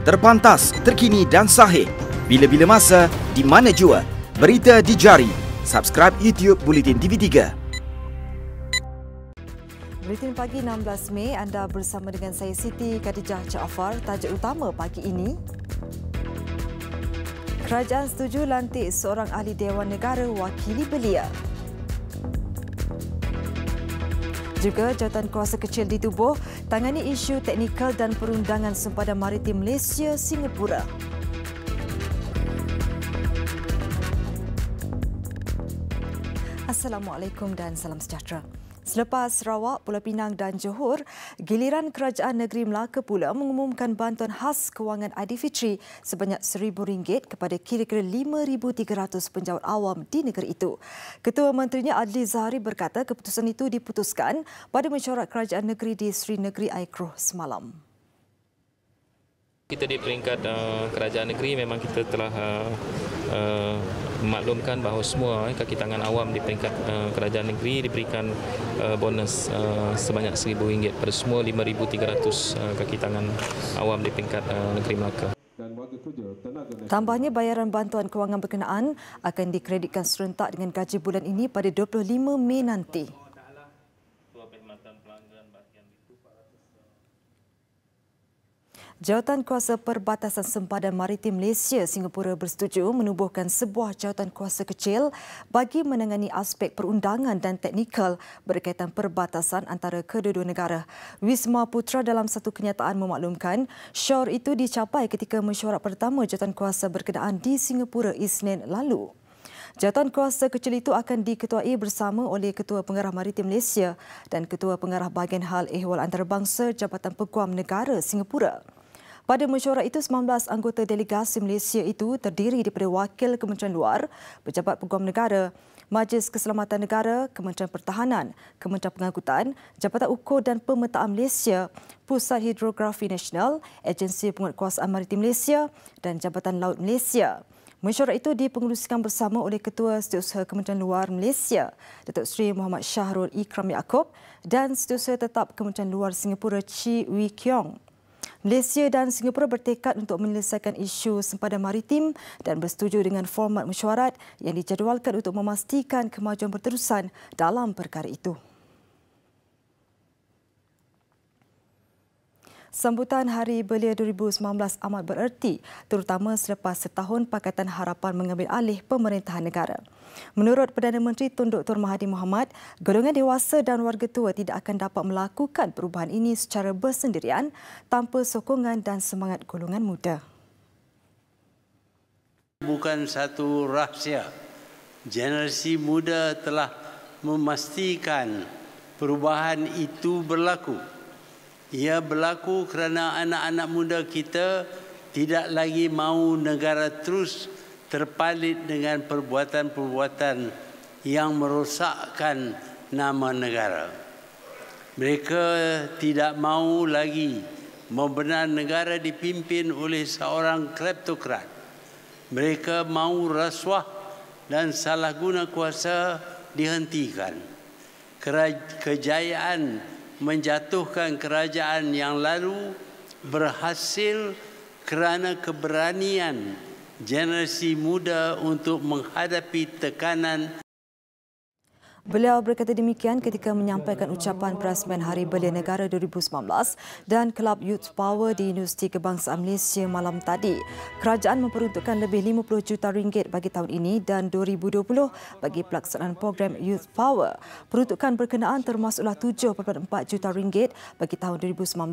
Terpantas, terkini dan sahih. Bila-bila masa, di mana jua. Berita di jari. Subscribe YouTube Bulletin TV3. Buletin pagi 16 Mei, anda bersama dengan saya Siti Khadijah Jaafar. Tajuk utama pagi ini: Kerajaan setuju lantik seorang ahli Dewan Negara wakili belia. Juga jawatan kuasa kecil ditubuh tangani isu teknikal dan perundangan sempadan maritim Malaysia Singapura. Assalamualaikum dan salam sejahtera. Selepas Sarawak, Pulau Pinang dan Johor, giliran Kerajaan Negeri Melaka pula mengumumkan bantuan khas kewangan Aidilfitri sebanyak RM1,000 kepada kira-kira 5,300 penjawat awam di negeri itu. Ketua Menterinya Adli Zahari berkata keputusan itu diputuskan pada mesyuarat Kerajaan Negeri di Sri Negeri Aikro semalam. Kita di peringkat kerajaan negeri memang kita telah memaklumkan bahawa semua kaki tangan awam di peringkat kerajaan negeri diberikan bonus sebanyak RM1,000 pada semua 5,300 kaki tangan awam di peringkat negeri Melaka. Tambahnya, bayaran bantuan kewangan berkenaan akan dikreditkan serentak dengan gaji bulan ini pada 25 Mei nanti. Jawatan Kuasa Perbatasan Sempadan Maritim Malaysia Singapura bersetuju menubuhkan sebuah jawatan kuasa kecil bagi menangani aspek perundangan dan teknikal berkaitan perbatasan antara kedua-dua negara. Wisma Putra dalam satu kenyataan memaklumkan syaur itu dicapai ketika mesyuarat pertama jawatan kuasa berkenaan di Singapura Isnin lalu. Jawatan kuasa kecil itu akan diketuai bersama oleh Ketua Pengarah Maritim Malaysia dan Ketua Pengarah Bahagian Hal Ehwal Antarabangsa Jabatan Peguam Negara Singapura. Pada mesyuarat itu, 19 anggota delegasi Malaysia itu terdiri daripada Wakil Kementerian Luar, Pejabat Peguam Negara, Majlis Keselamatan Negara, Kementerian Pertahanan, Kementerian Pengangkutan, Jabatan Ukur dan Pemetaan Malaysia, Pusat Hidrografi Nasional, Agensi Penguatkuasaan Maritim Malaysia dan Jabatan Laut Malaysia. Mesyuarat itu dipengerusikan bersama oleh Ketua Setiausaha Kementerian Luar Malaysia, Datuk Seri Muhammad Syahrul Ikram Yaakob dan Setiausaha Tetap Kementerian Luar Singapura Chi Wee Keong. Malaysia dan Singapura bertekad untuk menyelesaikan isu sempadan maritim dan bersetuju dengan format mesyuarat yang dijadualkan untuk memastikan kemajuan berterusan dalam perkara itu. Sambutan Hari Belia 2019 amat bererti, terutama selepas setahun Pakatan Harapan mengambil alih pemerintahan negara. Menurut Perdana Menteri Tun Dr. Mahathir Mohamad, golongan dewasa dan warga tua tidak akan dapat melakukan perubahan ini secara bersendirian tanpa sokongan dan semangat golongan muda. Bukan satu rahsia. Generasi muda telah memastikan perubahan itu berlaku. Ia berlaku kerana anak-anak muda kita tidak lagi mahu negara terus terpalit dengan perbuatan-perbuatan yang merosakkan nama negara. Mereka tidak mahu lagi membenar negara dipimpin oleh seorang kleptokrat. Mereka mahu rasuah dan salah guna kuasa dihentikan. Kejayaan menjatuhkan kerajaan yang lalu berhasil kerana keberanian generasi muda untuk menghadapi tekanan. Beliau berkata demikian ketika menyampaikan ucapan perasmian Hari Belia Negara 2019 dan Kelab Youth Power di Universiti Kebangsaan Malaysia malam tadi. Kerajaan memperuntukkan lebih RM50 juta bagi tahun ini dan 2020 bagi pelaksanaan program Youth Power. Peruntukan berkenaan termasuklah RM7.4 juta bagi tahun 2019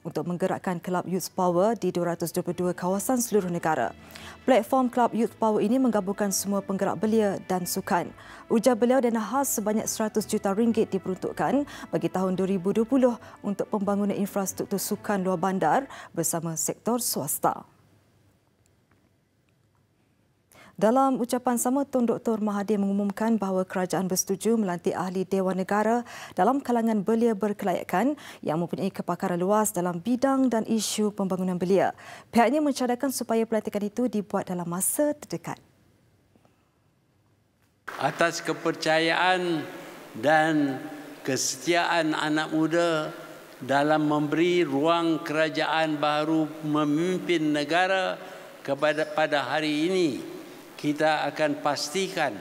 untuk menggerakkan Kelab Youth Power di 222 kawasan seluruh negara. Platform Kelab Youth Power ini menggabungkan semua penggerak belia dan sukan. Ujar beliau, dana khas sebanyak RM100 juta diperuntukkan bagi tahun 2020 untuk pembangunan infrastruktur sukan luar bandar bersama sektor swasta. Dalam ucapan sama, Tun Dr. Mahathir mengumumkan bahawa kerajaan bersetuju melantik ahli Dewan Negara dalam kalangan belia berkelayakan yang mempunyai kepakaran luas dalam bidang dan isu pembangunan belia. Pihaknya mencadangkan supaya pelantikan itu dibuat dalam masa terdekat. Atas kepercayaan dan kesetiaan anak muda dalam memberi ruang kerajaan baru memimpin negara pada hari ini, kita akan pastikan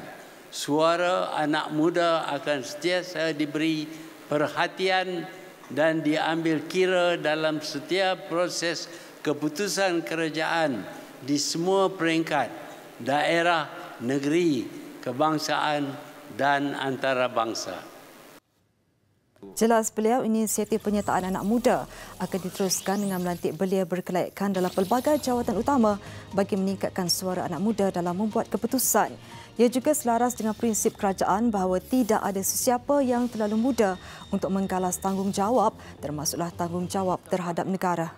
suara anak muda akan sentiasa diberi perhatian dan diambil kira dalam setiap proses keputusan kerajaan di semua peringkat, daerah, negeri, kebangsaan dan antarabangsa. Jelas beliau, inisiatif penyertaan anak muda akan diteruskan dengan melantik belia berkelaikan dalam pelbagai jawatan utama bagi meningkatkan suara anak muda dalam membuat keputusan. Ia juga selaras dengan prinsip kerajaan bahawa tidak ada sesiapa yang terlalu muda untuk menggalas tanggungjawab, termasuklah tanggungjawab terhadap negara.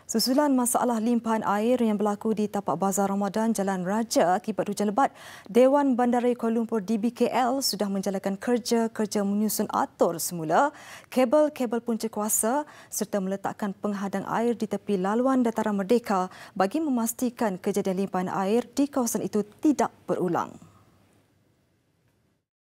Susulan masalah limpahan air yang berlaku di tapak Bazar Ramadan Jalan Raja akibat hujan lebat, Dewan Bandaraya Kuala Lumpur DBKL sudah menjalankan kerja-kerja menyusun atur semula kabel-kabel punca kuasa serta meletakkan penghadang air di tepi laluan dataran Merdeka bagi memastikan kejadian limpahan air di kawasan itu tidak berulang.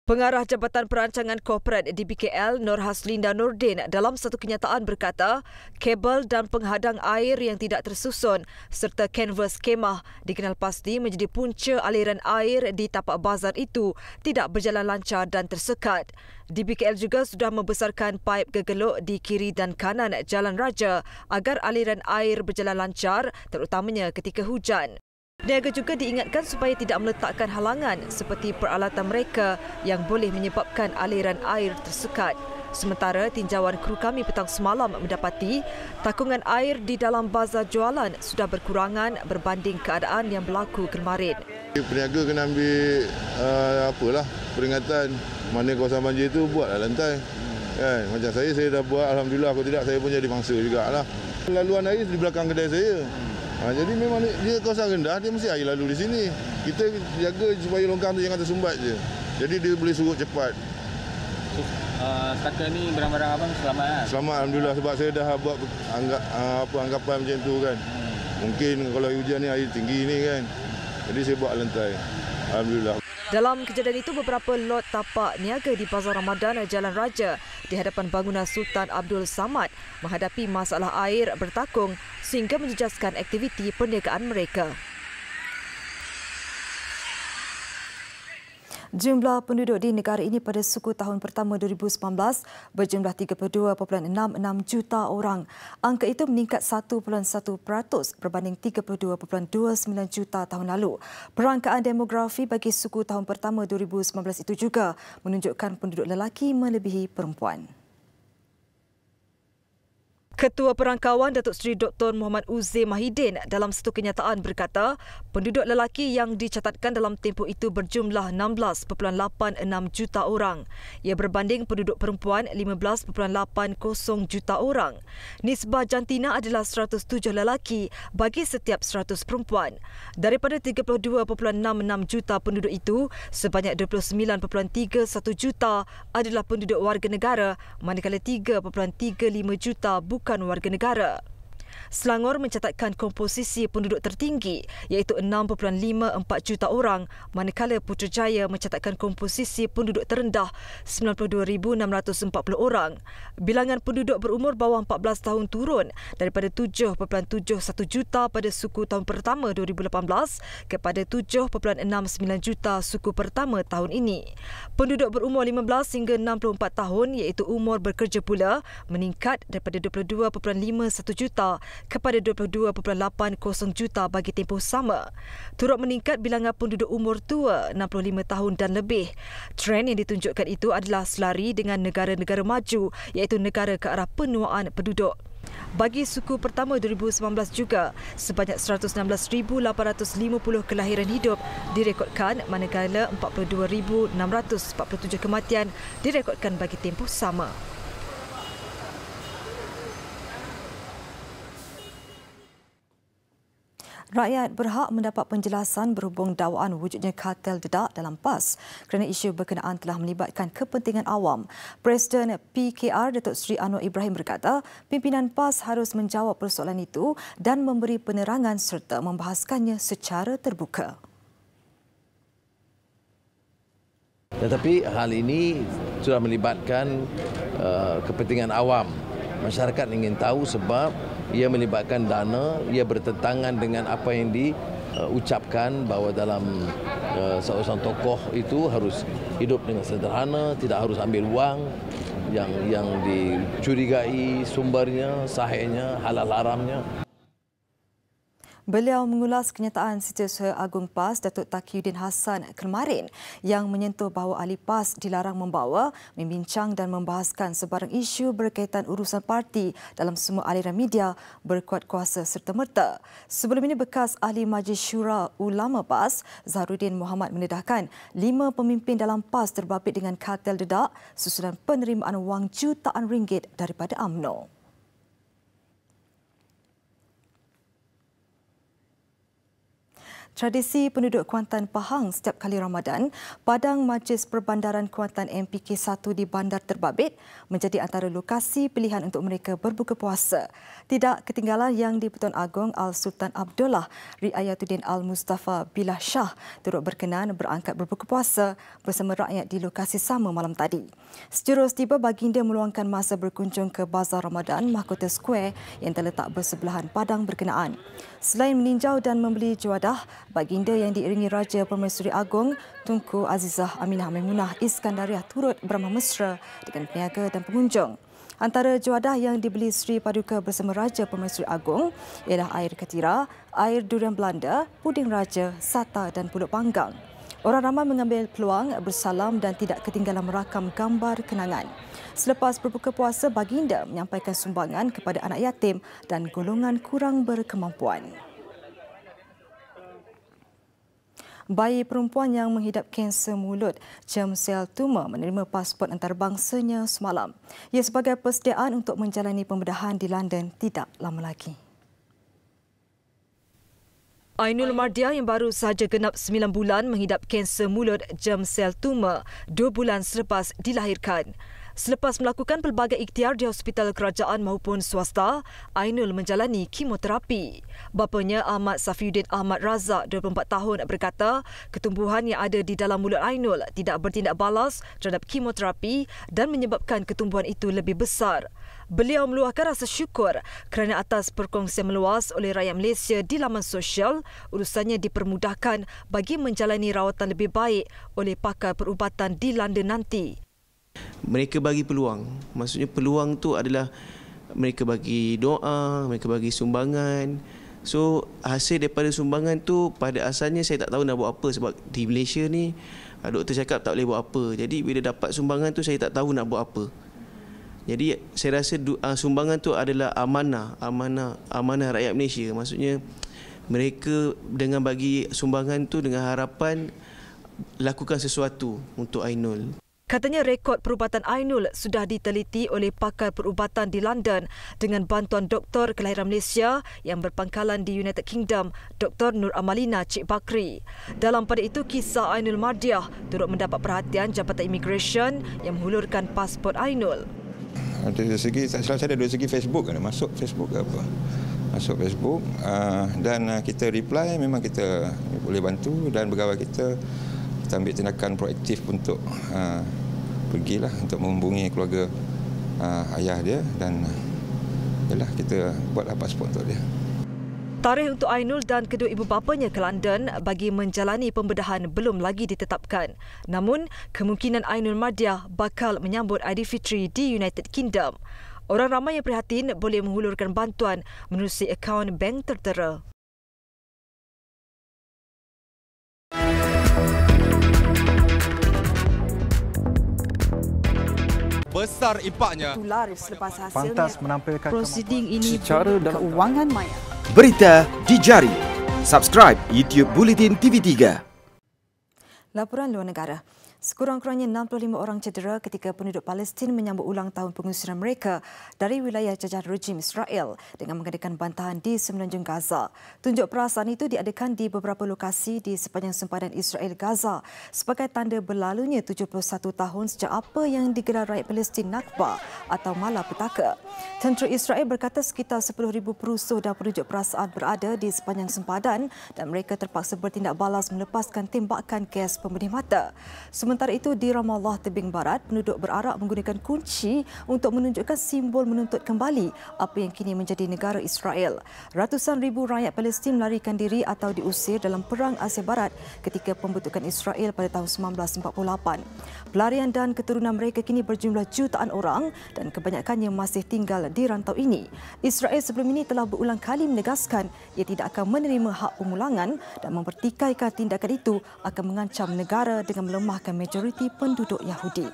Pengarah Jabatan Perancangan Korporat DBKL, Nur Haslinda Nordin, dalam satu kenyataan berkata, kabel dan penghadang air yang tidak tersusun serta kanvas kemah dikenal pasti menjadi punca aliran air di tapak bazar itu tidak berjalan lancar dan tersekat. DBKL juga sudah membesarkan paip gegeluk di kiri dan kanan Jalan Raja agar aliran air berjalan lancar, terutamanya ketika hujan. Niaga juga diingatkan supaya tidak meletakkan halangan seperti peralatan mereka yang boleh menyebabkan aliran air tersekat. Sementara tinjauan kru kami petang semalam mendapati takungan air di dalam bazar jualan sudah berkurangan berbanding keadaan yang berlaku kemarin. Peniaga kena ambil peringatan mana kawasan banjir itu buatlah lantai. Kan? Macam saya dah buat, alhamdulillah. Kalau tidak saya pun jadi mangsa jugalah. Laluan air di belakang kedai saya. Jadi memang dia kawasan rendah, dia mesti air lalu di sini. Kita jaga supaya longkang tu jangan tersumbat je. Jadi dia boleh surut cepat. Setakat ni barang-barang abang selamat kan? Selamat, alhamdulillah, sebab saya dah buat anggapan macam tu kan. Mungkin kalau hujan ni air tinggi ni kan. Jadi saya buat lantai. Alhamdulillah. Dalam kejadian itu, beberapa lot tapak niaga di Bazar Ramadan Jalan Raja di hadapan bangunan Sultan Abdul Samad menghadapi masalah air bertakung sehingga menjejaskan aktiviti perniagaan mereka. Jumlah penduduk di negara ini pada suku tahun pertama 2019 berjumlah 32.66 juta orang. Angka itu meningkat 1.1% berbanding 32.29 juta tahun lalu. Perangkaan demografi bagi suku tahun pertama 2019 itu juga menunjukkan penduduk lelaki melebihi perempuan. Ketua Perangkawan Datuk Seri Dr. Muhammad Uzair Mahidin dalam satu kenyataan berkata, penduduk lelaki yang dicatatkan dalam tempoh itu berjumlah 16.86 juta orang. Ia berbanding penduduk perempuan 15.80 juta orang. Nisbah jantina adalah 107 lelaki bagi setiap 100 perempuan. Daripada 32.66 juta penduduk itu, sebanyak 29.31 juta adalah penduduk warga negara, manakala 3.35 juta bukan warga negara. Selangor mencatatkan komposisi penduduk tertinggi iaitu 6.54 juta orang, manakala Putrajaya mencatatkan komposisi penduduk terendah 92,640 orang. Bilangan penduduk berumur bawah 14 tahun turun daripada 7.71 juta pada suku tahun pertama 2018 kepada 7.69 juta suku pertama tahun ini. Penduduk berumur 15 hingga 64 tahun iaitu umur bekerja pula meningkat daripada 22.51 juta kepada 22.80 juta bagi tempoh sama. Turut meningkat bilangan penduduk umur tua 65 tahun dan lebih. Trend yang ditunjukkan itu adalah selari dengan negara-negara maju iaitu negara ke arah penuaan penduduk. Bagi suku pertama 2019 juga, sebanyak 116,850 kelahiran hidup direkodkan manakala 42,647 kematian direkodkan bagi tempoh sama. Rakyat berhak mendapat penjelasan berhubung dakwaan wujudnya kartel dedak dalam PAS kerana isu berkenaan telah melibatkan kepentingan awam. Presiden PKR Datuk Seri Anwar Ibrahim berkata, pimpinan PAS harus menjawab persoalan itu dan memberi penerangan serta membahaskannya secara terbuka. Tetapi hal ini sudah melibatkan kepentingan awam. Masyarakat ingin tahu sebab ia melibatkan dana, ia bertentangan dengan apa yang diucapkan bahawa dalam seorang tokoh itu harus hidup dengan sederhana, tidak harus ambil wang yang dicurigai sumbernya, sahihnya, halal haramnya. Beliau mengulas kenyataan Setiausaha Agung PAS Datuk Taqiyuddin Hassan kemarin yang menyentuh bahawa ahli PAS dilarang membawa, membincang dan membahaskan sebarang isu berkaitan urusan parti dalam semua aliran media berkuat kuasa serta-merta. Sebelum ini, bekas Ahli Majlis Syura Ulama PAS Zaharuddin Mohamad mendedahkan 5 pemimpin dalam PAS terbabit dengan kartel dedak susulan penerimaan wang jutaan ringgit daripada UMNO. Tradisi penduduk Kuantan Pahang setiap kali Ramadan, Padang Majlis Perbandaran Kuantan MPK1 di Bandar terbabit menjadi antara lokasi pilihan untuk mereka berbuka puasa. Tidak ketinggalan yang di-Pertuan Agong Al-Sultan Abdullah Riayatuddin Al-Mustafa Billah Shah turut berkenan berangkat berbuka puasa bersama rakyat di lokasi sama malam tadi. Sejurus tiba, baginda meluangkan masa berkunjung ke Bazar Ramadan Mahkota Square yang terletak bersebelahan padang berkenaan. Selain meninjau dan membeli juadah, baginda yang diiringi Raja Permaisuri Agong Tunku Azizah Aminah Maimunah Iskandariah turut beramah mesra dengan peniaga dan pengunjung. Antara juadah yang dibeli Sri Paduka bersama Raja Permaisuri Agong ialah air ketira, air durian Belanda, puding raja, sata dan pulut panggang. Orang ramai mengambil peluang bersalam dan tidak ketinggalan merakam gambar kenangan. Selepas berbuka puasa, baginda menyampaikan sumbangan kepada anak yatim dan golongan kurang berkemampuan. Bayi perempuan yang menghidap kanser mulut germ sel tumor menerima pasport antarabangsanya semalam. Ia sebagai persediaan untuk menjalani pembedahan di London tidak lama lagi. Ainul Mardiah yang baru sahaja genap 9 bulan menghidap kanser mulut germ sel tumor 2 bulan selepas dilahirkan. Selepas melakukan pelbagai ikhtiar di hospital kerajaan maupun swasta, Ainul menjalani kemoterapi. Bapanya Ahmad Safiuddin Ahmad Razak, 24 tahun, berkata ketumbuhan yang ada di dalam mulut Ainul tidak bertindak balas terhadap kemoterapi dan menyebabkan ketumbuhan itu lebih besar. Beliau meluahkan rasa syukur kerana atas perkongsian meluas oleh rakyat Malaysia di laman sosial, urusannya dipermudahkan bagi menjalani rawatan lebih baik oleh pakar perubatan di London nanti. Mereka bagi peluang. Maksudnya peluang tu adalah mereka bagi doa, mereka bagi sumbangan. So hasil daripada sumbangan tu pada asalnya saya tak tahu nak buat apa sebab di Malaysia ni doktor cakap tak boleh buat apa. Jadi bila dapat sumbangan tu saya tak tahu nak buat apa. Jadi saya rasa sumbangan tu adalah amanah rakyat Malaysia. Maksudnya mereka dengan bagi sumbangan tu dengan harapan lakukan sesuatu untuk Ainul. Katanya rekod perubatan Ainul sudah diteliti oleh pakar perubatan di London dengan bantuan doktor kelahiran Malaysia yang berpangkalan di United Kingdom, Dr. Nur Amalina Cik Bakri. Dalam pada itu, kisah Ainul Mardiah turut mendapat perhatian Jabatan Immigration yang menghulurkan pasport Ainul. Dari segi, saya ada dari segi Facebook, masuk Facebook ke apa. Masuk Facebook dan kita reply, memang kita boleh bantu dan pegawai kita ambil tindakan proaktif untuk pergilah untuk menghubungi keluarga ayah dia dan yalah kita buatlah pasport untuk dia. Tarikh untuk Ainul dan kedua ibu bapanya ke London bagi menjalani pembedahan belum lagi ditetapkan. Namun, kemungkinan Ainul Mardiah bakal menyambut Aidilfitri di United Kingdom. Orang ramai yang prihatin boleh menghulurkan bantuan menerusi akaun bank tertera. Besar impaknya. Tular selepas hasilnya. Pantas menampilkan prosiding ini secara dan keuangan maya. Berita di jari. Subscribe YouTube Bulletin TV3. Laporan luar negara. Sekurang-kurangnya 65 orang cedera ketika penduduk Palestin menyambut ulang tahun pengusiran mereka dari wilayah jajahan rejim Israel dengan mengadakan bantahan di semenanjung Gaza. Tunjuk perasaan itu diadakan di beberapa lokasi di sepanjang sempadan Israel Gaza sebagai tanda berlalunya 71 tahun sejak apa yang digelar rakyat Palestin Nakba atau malapetaka. Tentera Israel berkata sekitar 10,000 perusuh dan penunjuk perasaan berada di sepanjang sempadan dan mereka terpaksa bertindak balas melepaskan tembakan gas pembenih mata. Sementara Sementara itu, di Ramallah, tebing barat, penduduk berarak menggunakan kunci untuk menunjukkan simbol menuntut kembali apa yang kini menjadi negara Israel. Ratusan ribu rakyat Palestin melarikan diri atau diusir dalam Perang Asia Barat ketika pembentukan Israel pada tahun 1948. Pelarian dan keturunan mereka kini berjumlah jutaan orang dan kebanyakannya masih tinggal di rantau ini. Israel sebelum ini telah berulang kali menegaskan ia tidak akan menerima hak pemulangan dan mempertikaikan tindakan itu akan mengancam negara dengan melemahkan majoriti penduduk Yahudi.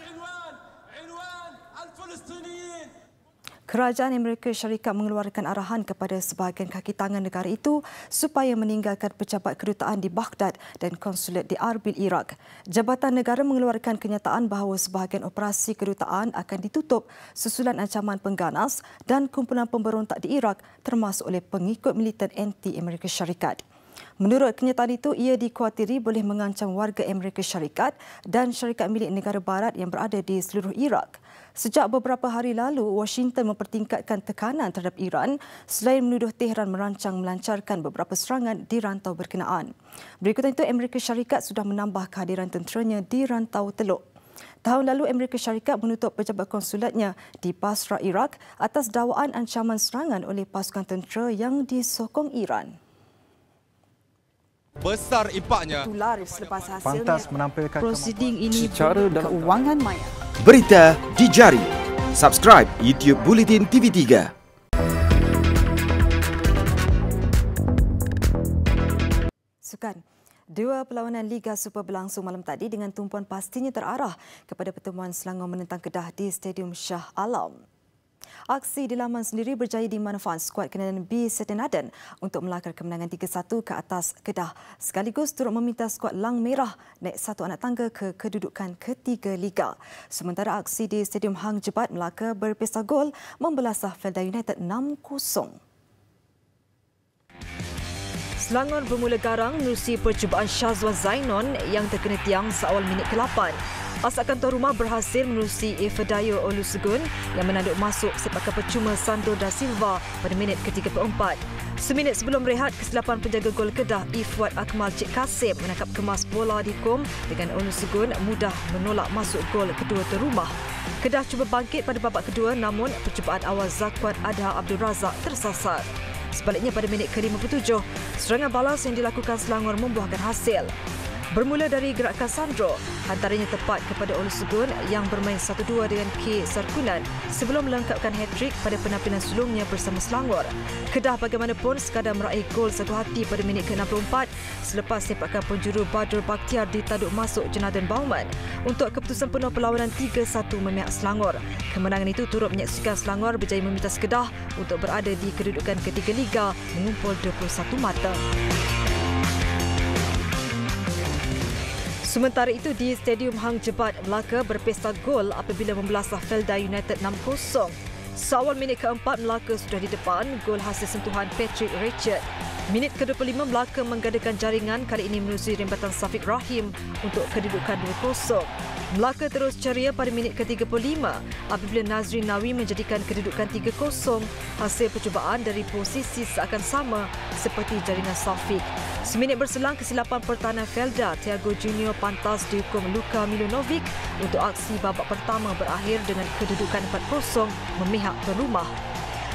Kerajaan Amerika Syarikat mengeluarkan arahan kepada sebahagian kaki tangan negara itu supaya meninggalkan pejabat kedutaan di Baghdad dan konsulat di Arbil, Iraq. Jabatan negara mengeluarkan kenyataan bahawa sebahagian operasi kedutaan akan ditutup susulan ancaman pengganas dan kumpulan pemberontak di Iraq termasuk oleh pengikut militer anti Amerika Syarikat. Menurut kenyataan itu, ia dikuatiri boleh mengancam warga Amerika Syarikat dan syarikat milik negara barat yang berada di seluruh Iraq. Sejak beberapa hari lalu, Washington mempertingkatkan tekanan terhadap Iran selain menuduh Tehran merancang melancarkan beberapa serangan di rantau berkenaan. Berikutan itu, Amerika Syarikat sudah menambah kehadiran tenteranya di rantau Teluk. Tahun lalu, Amerika Syarikat menutup pejabat konsulatnya di Basra, Iraq atas dakwaan ancaman serangan oleh pasukan tentera yang disokong Iran. Besar impaknya. Tular selepas hasilnya. Pantas menampilkan prosiding ini secara dalam keuangan maya. Berita di jari. Subscribe YouTube Bulletin TV3. Sukan. Dua perlawanan Liga Super berlangsung malam tadi dengan tumpuan pastinya terarah kepada pertemuan Selangor menentang Kedah di Stadium Shah Alam. Aksi di laman sendiri berjaya dimanfaatkan skuad Kenalan B Setin Aden untuk melakar kemenangan 3-1 ke atas Kedah, sekaligus turut meminta skuad Lang Merah naik satu anak tangga ke kedudukan ketiga Liga. Sementara aksi di Stadium Hang Jebat Melaka berpesta gol membelasah Felda United 6-0. Selangor bermula garang menerusi percubaan Syazwan Zainon yang terkena tiang seawal minit ke-8. Asakan tuan rumah berhasil menerusi Ifedayo Olusegun yang menanduk masuk sepakan percuma Sandro da Silva pada minit ke-34. Seminit sebelum rehat, kesilapan penjaga gol Kedah Ifwat Akmal Cik Kasim menangkap kemas bola di kom dengan Olusegun mudah menolak masuk gol kedua tuan rumah. Kedah cuba bangkit pada babak kedua namun percubaan awal Zakwat Adha Abdul Razak tersasar. Sebaliknya pada minit ke-57, serangan balas yang dilakukan Selangor membuahkan hasil. Bermula dari gerakan Sandro, hantarannya tepat kepada Olusegun yang bermain 1-2 dengan K. Sarkunan sebelum melengkapkan hat-trick pada penampilan sulungnya bersama Selangor. Kedah bagaimanapun sekadar meraih gol satu hati pada minit ke-64 selepas sepakan penjuru Badr Bakhtiar ditanduk masuk Jonathan Baumann untuk keputusan penuh perlawanan 3-1 memihak Selangor. Kemenangan itu turut menyaksikan Selangor berjaya memintas Kedah untuk berada di kedudukan ketiga Liga mengumpul 21 mata. Sementara itu, di Stadium Hang Jebat Melaka berpesta gol apabila membelasah Felda United 6-0. Seawal minit ke-4 Melaka sudah di depan, gol hasil sentuhan Patrick Richard. Minit ke-25 Melaka menggandakan jaringan, kali ini menerusi rembatan Safiq Rahim untuk kedudukan 2-0. Melaka terus ceria pada minit ke-35 apabila Nazrin Nawi menjadikan kedudukan 3-0 hasil percubaan dari posisi seakan sama seperti jaringan Safiq. Seminit berselang kesilapan pertahanan Felda, Thiago Junior pantas dihukum Luka Milanovic untuk aksi babak pertama berakhir dengan kedudukan 4-0 memihak tuan rumah.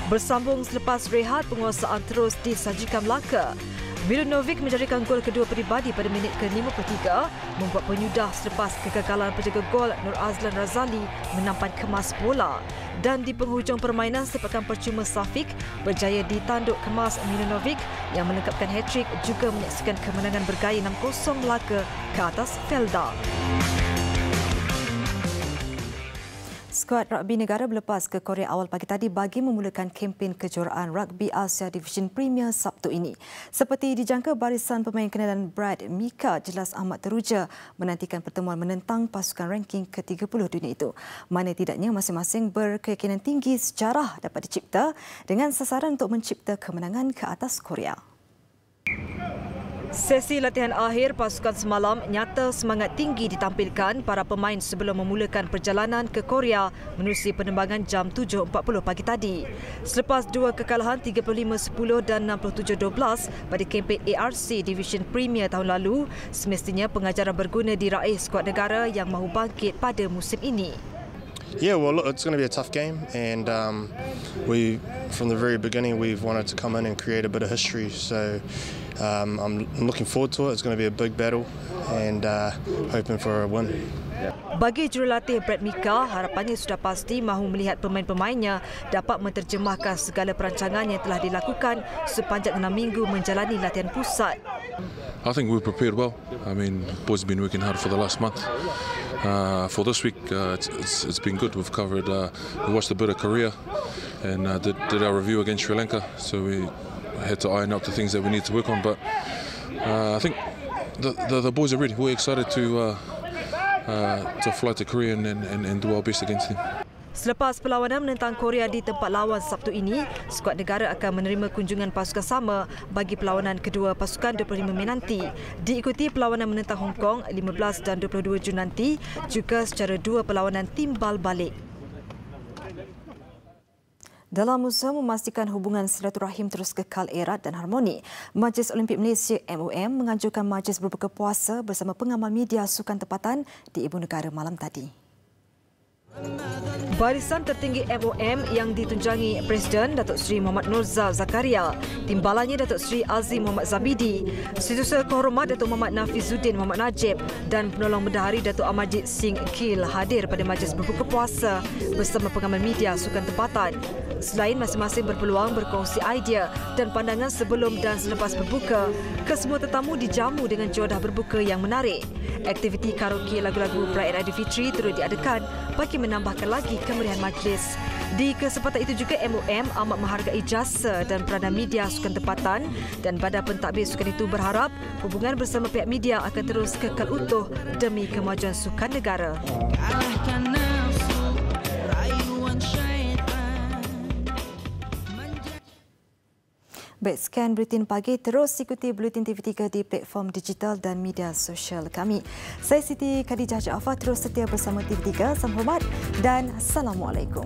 Bersambung selepas rehat, penguasaan terus disajikan Melaka. Milanovic menjadikan gol kedua peribadi pada minit ke-53 membuat penyudah selepas kegagalan penjaga gol Nur Azlan Razali menampan kemas bola. Dan di penghujung permainan, sepakan percuma Safiq berjaya ditanduk kemas Milanovic yang melengkapkan hat-trick juga menyaksikan kemenangan bergaya 6-0 Melaka ke atas Felda. Skuad rugby negara berlepas ke Korea awal pagi tadi bagi memulakan kempen kejuaraan Rugby Asia Division Premier Sabtu ini. Seperti dijangka, barisan pemain kenalan Brad Mika jelas amat teruja menantikan pertemuan menentang pasukan ranking ke-30 dunia itu. Mana tidaknya masing-masing berkeyakinan tinggi sejarah dapat dicipta dengan sasaran untuk mencipta kemenangan ke atas Korea. Sesi latihan akhir pasukan semalam nyata semangat tinggi ditampilkan para pemain sebelum memulakan perjalanan ke Korea menerusi penerbangan jam 7.40 pagi tadi. Selepas dua kekalahan 35-10 dan 67-12 pada kempen ARC Division Premier tahun lalu, semestinya pengajaran berguna diraih skuad negara yang mahu bangkit pada musim ini. Yeah, well, look, it's going to be a tough game, and from the very beginning, we've wanted to come in and create a bit of history. So I'm looking forward to it. It's going to be a big battle, and hoping for a win. Bagi jurulatih Brad Mika, harapannya sudah pasti mahu melihat pemain-pemainnya dapat menterjemahkan segala perancangan yang telah dilakukan sepanjang 6 minggu menjalani latihan pusat. I think we prepared well. I mean, boys have been working hard for the last month. For this week, it's been good. We've covered, we watched a bit of Korea and did our review against Sri Lanka. So we had to iron out the things that we need to work on. But I think the boys are ready. We're excited to fly to Korea and do our best against them. Selepas perlawanan menentang Korea di tempat lawan Sabtu ini, skuad negara akan menerima kunjungan pasukan sama bagi perlawanan kedua pasukan 25 Mei nanti. Diikuti perlawanan menentang Hong Kong 15 dan 22 Jun nanti, juga secara dua perlawanan timbal balik. Dalam usaha memastikan hubungan silaturahim terus kekal erat dan harmoni, Majlis Olimpik Malaysia MOM menganjurkan majlis berbuka puasa bersama pengamal media sukan tempatan di Ibu Negara malam tadi. Barisan tertinggi MOM yang ditunjangi Presiden Datuk Seri Muhammad Norzal Zakaria, timbalannya Datuk Seri Azim Muhammad Zabidi, Setiausaha Kehormat Datuk Muhammad Nafizuddin Muhammad Najib dan Penolong Bendahari Datuk Amarjit Singh Kil hadir pada majlis berbuka puasa bersama pengamal media sukan tempatan. Selain masing-masing berpeluang berkongsi idea dan pandangan sebelum dan selepas berbuka, kesemua tetamu dijamu dengan jawadah berbuka yang menarik. Aktiviti karaoke lagu-lagu perayaan Aidilfitri turut diadakan bagi menambahkan lagi kemeriahan majlis. Di kesempatan itu juga MOM amat menghargai jasa dan peranan media sukan tempatan dan Badan Pentadbir Sukan itu berharap hubungan bersama pihak media akan terus kekal utuh demi kemajuan sukan negara. Baik, sekian Buletin Pagi. Terus ikuti Buletin TV3 di platform digital dan media sosial kami. Saya Siti Khadijah Jaafar, terus setia bersama TV3. Salam hormat dan Assalamualaikum.